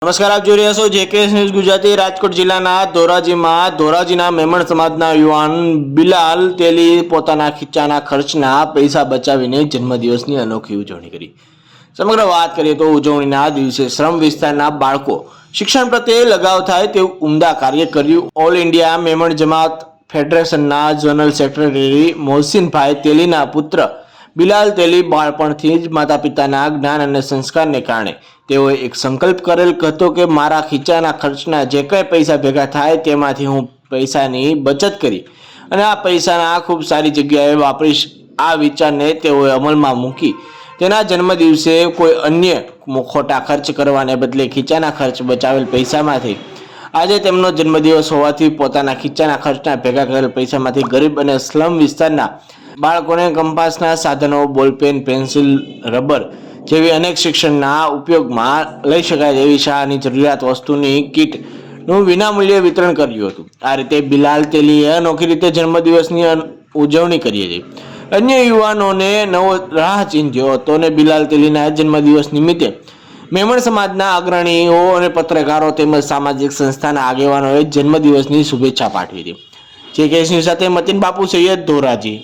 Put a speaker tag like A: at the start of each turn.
A: નમસ્કાર, આપ જોઈ રહ્યા છો જેકેએસ ન્યૂઝ ગુજરાતી। રાજકોટ જિલ્લાના ધોરાજીના મેમણ સમાજના યુવાન બિલાલ તેલી પોતાના ખીચાના ખર્ચના પૈસા બચાવીને જન્મદિવસની અનોખી ઉજવણી કરી। સમગ્ર વાત કરીએ તો ઉજવણીના દિવસે શ્રમ વિસ્તારના બાળકો શિક્ષણ પ્રત્યે લગાવ થાય તેવું ઉમદા કાર્ય કર્યું। ઓલ ઇન્ડિયા મેમણ જમાત ફેડરેશનના જનરલ સેક્રેટરી મોહસિનભાઈ તેલીના પુત્ર બિલાલ તેલી બાળપણથી જ માતા પિતાના જ્ઞાન અને સંસ્કારને કારણે તેઓએ એક સંકલ્પ કરેલ હતો કે મારા ખીચાના ખર્ચના જે કંઈ પૈસા ભેગા થાય તેમાંથી હું પૈસાની બચત કરી અને આ પૈસાના ખૂબ સારી જગ્યાએ વાપરીશ। આ વિચારને તેઓએ અમલમાં મૂકી તેના જન્મદિવસે કોઈ અન્ય ખોટા ખર્ચ કરવાને બદલે ખીચાના ખર્ચ બચાવેલ પૈસામાંથી આજે તેમનો જન્મદિવસ હોવાથી પોતાના ખીચાના ખર્ચના ભેગા કરેલ પૈસામાંથી ગરીબ અને સ્લમ વિસ્તારના બાળકોને કંપાસના સાધનો, બોલપેન, પેન્સિલ, રબર જેવી અનેક શિક્ષણના ઉપયોગમાં લઈ શકાય તેવી શાળાની જરૂરિયાત વસ્તુની કીટનું વિનામૂલ્યે વિતરણ કર્યું હતું। આ રીતે બિલાલ તેલીએ અનોખી રીતે જન્મદિવસની ઉજવણી કરી હતી। અન્ય યુવાનોને નવો રાહ ચીંધ્યો હતો અને બિલાલ તેલીના જન્મદિવસ નિમિત્તે મેમણ સમાજના અગ્રણીઓ અને પત્રકારો તેમજ સામાજિક સંસ્થાના આગેવાનોએ જન્મદિવસની શુભેચ્છા પાઠવી હતી। જેકેએસ ન્યૂઝ સાથે મતીન બાપુ સૈયદ, ધોરાજી।